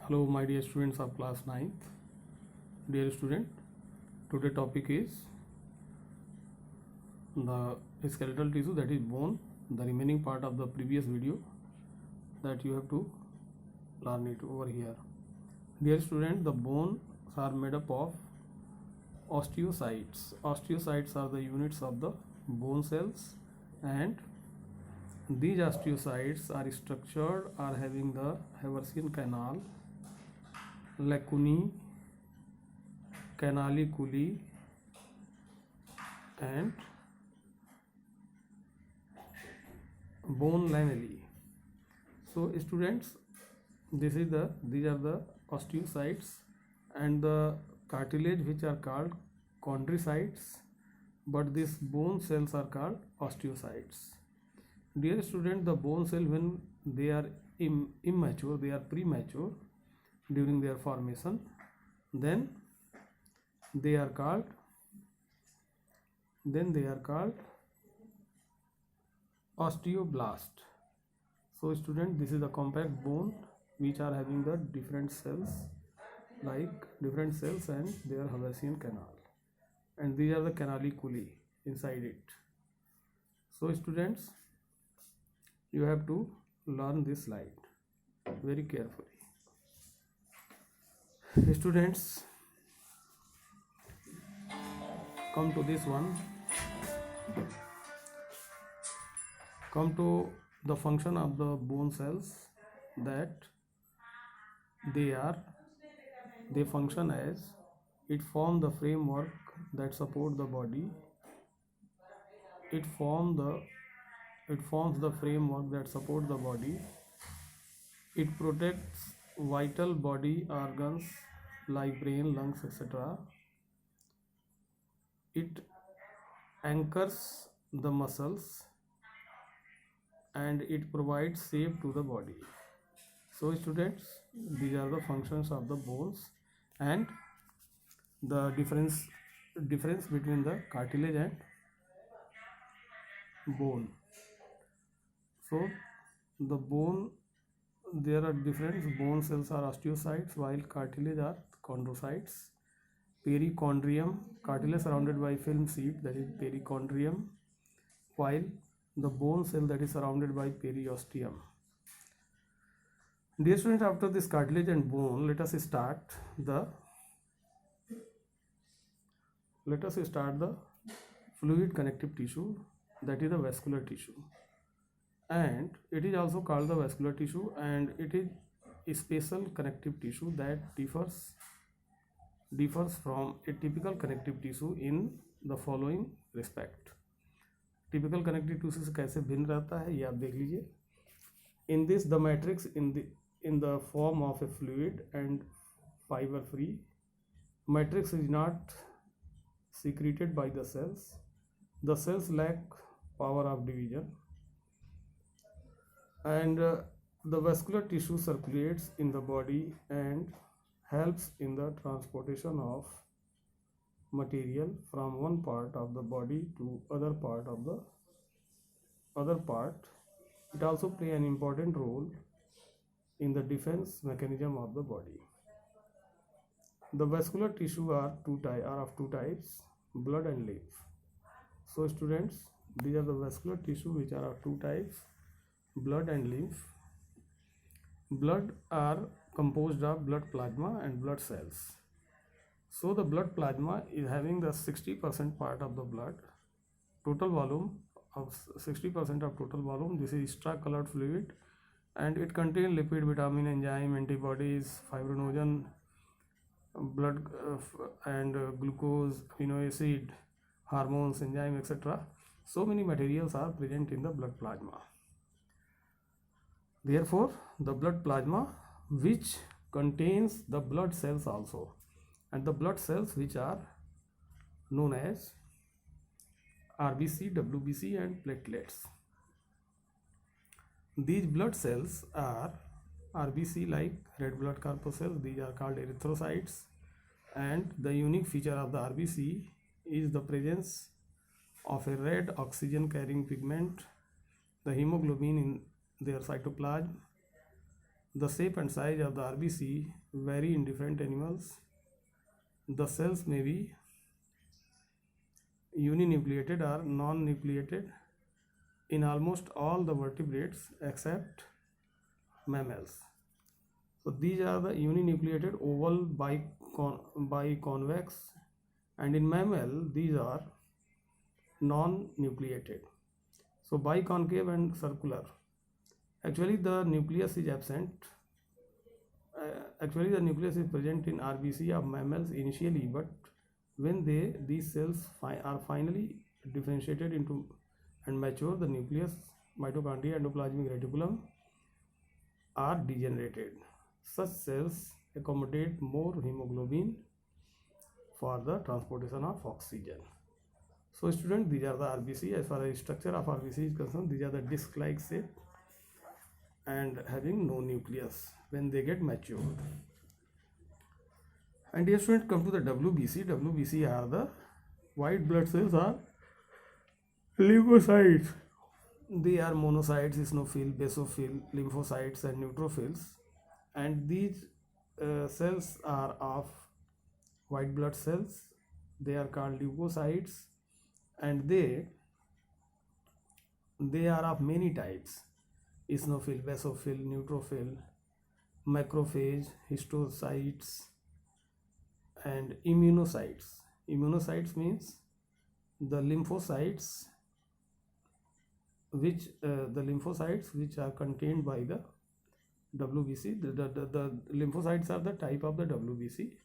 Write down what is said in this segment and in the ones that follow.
Hello, my dear students of class 9th. Dear student, today topic is the skeletal tissue, that is bone, the remaining part of the previous video that you have to learn it over here. Dear student, the bones are made up of osteocytes. Osteocytes are the units of the bone cells, and these osteocytes are structured or having the Haversian canal, lacunae, canaliculi, and bone lamellae. So students, these are the osteocytes, and the cartilage which are called chondrocytes, but these bone cells are called osteocytes. Dear student, the bone cell, when they are immature, they are premature during their formation, then they are called osteoblast. So student, this is the compact bone which are having the different cells and their Haversian canal, and these are the canaliculi inside it. So students, you have to learn this slide very carefully. Students, come to this one. Come to the function of the bone cells, that they function as it form the framework that support the body. It forms the framework that support the body. It protects vital body organs like brain, lungs, etc. It anchors the muscles, and it provides shape to the body. So students, these are the functions of the bones and the difference between the cartilage and bone. So the bone, there are different bone cells are osteocytes, while cartilage are chondrocytes. Perichondrium, cartilage surrounded by film sheet, that is perichondrium, while the bone cell that is surrounded by periosteum. Dear students, after this cartilage and bone, let us start the fluid connective tissue, that is the vascular tissue, and it is also called the vascular tissue, and it is a special connective tissue that differs from a typical connective tissue in the following respect. Typical connective tissue से कैसे भिन्न रहता है ये आप देख लीजिए. In this the matrix in the form of a fluid and fiber free. Matrix is not secreted by the cells. The cells lack power of division, and the vascular tissue circulates in the body and helps in the transportation of material from one part of the body to other part. It also play an important role in the defense mechanism of the body. The vascular tissue are of two types, blood and lymph. So students, these are the vascular tissue which are of two types, blood and lymph. Blood are composed of blood plasma and blood cells. So the blood plasma is having the 60% part of the blood, total volume of 60% of total volume. This is extra colored fluid, and it contains lipid, vitamin, enzyme, antibodies, fibrinogen, blood and glucose, amino acid, hormones, enzyme, etc. So many materials are present in the blood plasma. Therefore, the blood plasma, which contains the blood cells also, and the blood cells which are known as RBC, WBC, and platelets. These blood cells are RBC like red blood corpuscles, these are called erythrocytes, and the unique feature of the RBC is the presence of a red oxygen carrying pigment, the hemoglobin in their cytoplasm. The shape and size of the RBC vary in different animals. The cells may be uninucleated or non-nucleated in almost all the vertebrates except mammals. So these are the uninucleated, oval, biconvex, and in mammal these are non-nucleated. So biconcave and circular. Actually the nucleus is absent. Actually the nucleus is present in RBC of mammals initially, but when these cells are finally differentiated into and mature, the nucleus, mitochondria, endoplasmic reticulum are degenerated. Such cells accommodate more hemoglobin for the transportation of oxygen. So students, these are the RBC. As far as structure of RBC is concerned, these are the disc-like shape and having no nucleus when they get matured. And dear students, come to the WBC. WBC are the white blood cells are lymphocytes. They are monocytes, eosinophil, basophil, lymphocytes, and neutrophils. And these cells are of white blood cells. They are called leukocytes, and they are of many types: eosinophil, basophil, neutrophil, macrophage, histocytes, and immunocytes. Immunocytes means the lymphocytes which are contained by the WBC. The lymphocytes are the type of the WBC.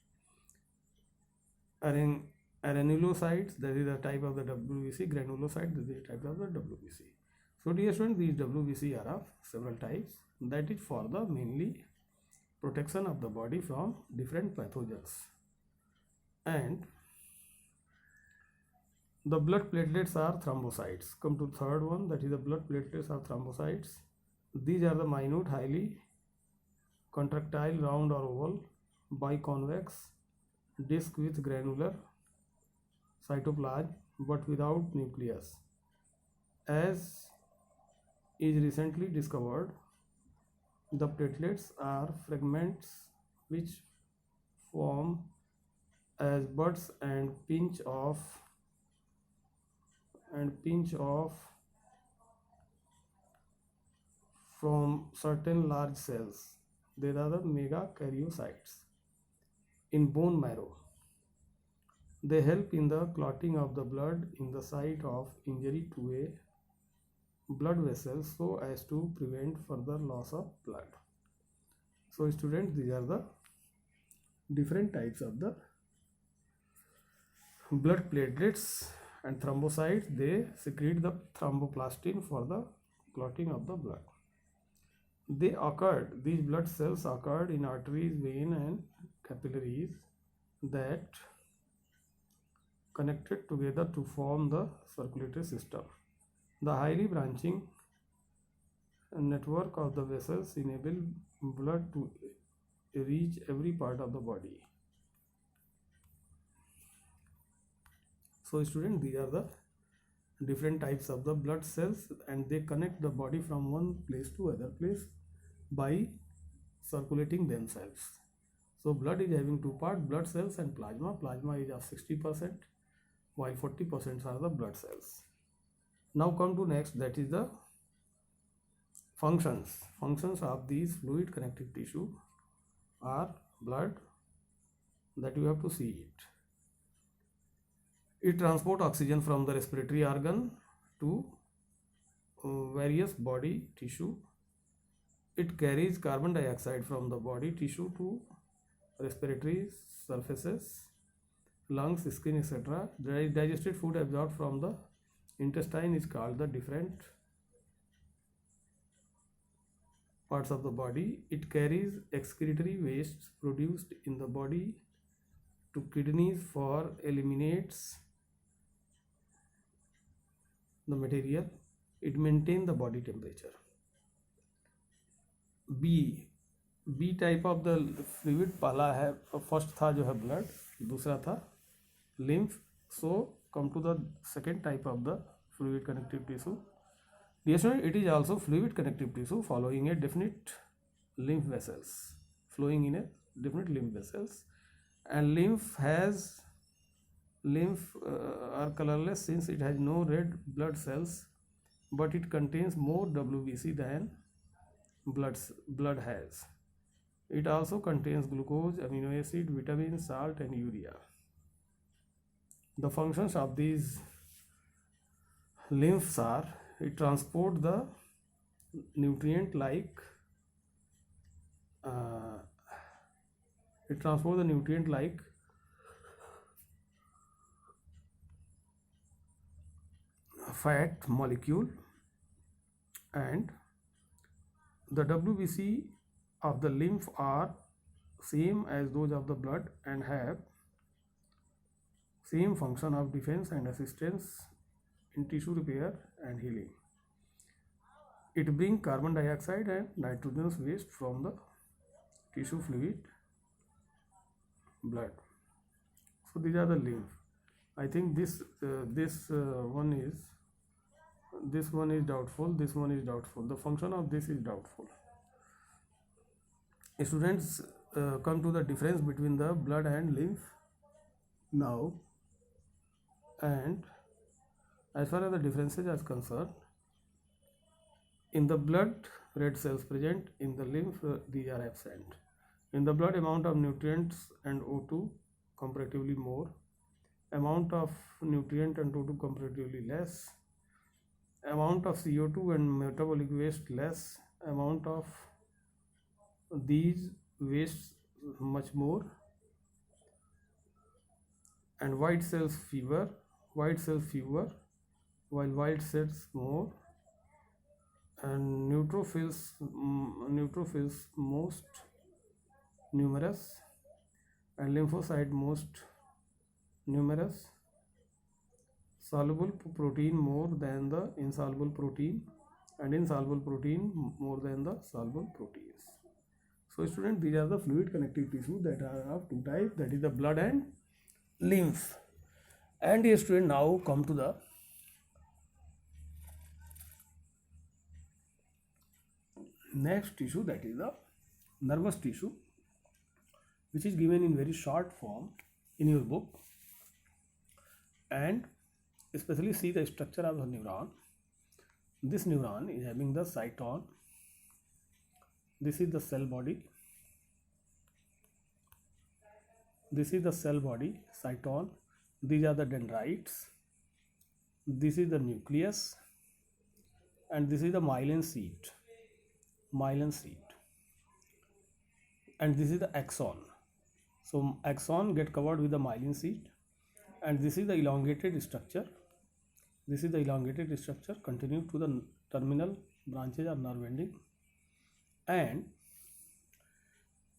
Granulocytes, that is the type of the WBC. Granulocytes, that is the type of the WBC. So dear students, these WBC are of several types. That is for the mainly protection of the body from different pathogens. And the blood platelets are thrombocytes. Come to third one, that is the blood platelets are thrombocytes. These are the minute, highly contractile, round or oval, biconvex disc with granular cytoplasm but without nucleus. As is recently discovered, the platelets are fragments which form as buds and pinch off from certain large cells. They are the megakaryocytes in bone marrow. They help in the clotting of the blood in the site of injury to a blood vessel so as to prevent further loss of blood. So students, these are the different types of the blood platelets and thrombocytes. They secrete the thromboplastin for the clotting of the blood. These blood cells occurred in arteries, veins, and capillaries that connected together to form the circulatory system. The highly branching network of the vessels enable blood to reach every part of the body. So students, these are the different types of the blood cells, and they connect the body from one place to other place by circulating themselves. So blood is having two parts, blood cells and plasma. Plasma is of 60%, while 40% are the blood cells. Now come to next, that is the functions. Functions of these fluid connective tissue are blood, that you have to see it. It transports oxygen from the respiratory organ to various body tissue. It carries carbon dioxide from the body tissue to respiratory surfaces, lungs, skin, etc. Digested food absorbed from the intestine is called the different parts of the body. It carries excretory wastes produced in the body to kidneys for eliminates the material. It maintains the body temperature. B type of the fluid पहला है, first था जो है blood, दूसरा था lymph. So come to the second type of the fluid connective tissue. Yes, it is also fluid connective tissue following a definite lymph vessels flowing in a different lymph vessels, and lymph are colorless since it has no red blood cells, but it contains more WBC than blood has. It also contains glucose, amino acid, vitamins, salt, and urea. The functions of these lymphs are: it transport the nutrient like uh, fat molecule, and the WBC of the lymph are same as those of the blood and have same function of defense and assistance in tissue repair and healing. It brings carbon dioxide and nitrogen waste from the tissue fluid, blood. So these are the lymph. I think this one is doubtful. This one is doubtful. The function of this is doubtful. Students, come to the difference between the blood and lymph now. And as far as the differences are concerned, in the blood, red cells present. In the lymph, these are absent. In the blood, amount of nutrients and O2 comparatively more. Amount of nutrient and O2 comparatively less. Amount of CO2 and metabolic waste less. Amount of these wastes much more. And white cells fewer, while white cells more. And neutrophils most numerous, and lymphocyte most numerous. Soluble protein more than the insoluble protein, and insoluble protein more than the soluble proteins. So students, these are the fluid connective tissue that are of two types, that is the blood and lymph. And a student, now come to the next tissue, that is the nervous tissue, which is given in very short form in your book. And especially see the structure of the neuron. This neuron is having the cyton. This is the cell body. This is the cell body, cyton. These are the dendrites. This is the nucleus, and this is the myelin sheath. And this is the axon. So axon get covered with the myelin sheath, and this is the elongated structure. Continue to the terminal branches or nerve ending, and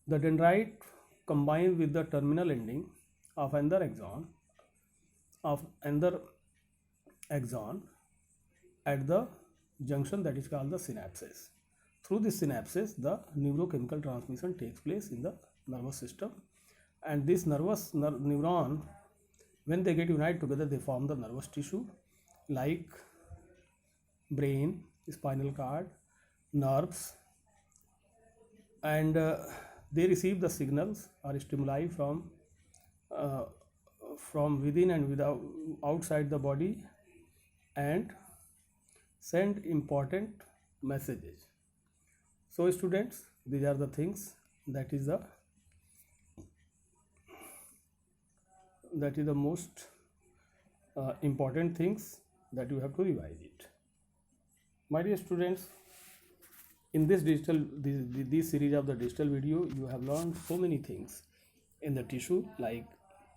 the dendrite combined with the terminal ending of another axon at the junction that is called the synapses. Through this synapses, the neurochemical transmission takes place in the nervous system, and this neuron, when they get united together, they form the nervous tissue like brain, spinal cord, nerves, and they receive the signals or stimuli from within and outside the body, and send important messages. So students, these are the things that is the most important things that you have to revise it. My dear students, in this series of the digital video, you have learned so many things in the tissue, like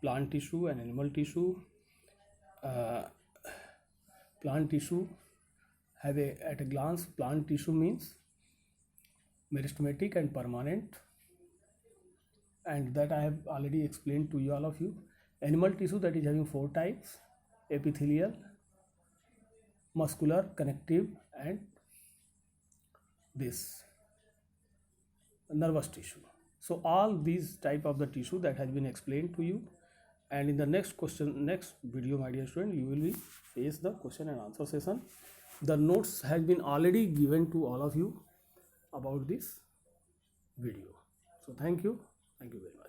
plant tissue and animal tissue. Plant tissue, at a glance, plant tissue means meristematic and permanent, and that I have already explained to you, all of you. Animal tissue, that is having 4 types: epithelial, muscular, connective, and this nervous tissue. So all these type of the tissue that has been explained to you, and in the next video, my dear student, you will be face the question and answer session. The notes has been already given to all of you about this. video. So thank you very much.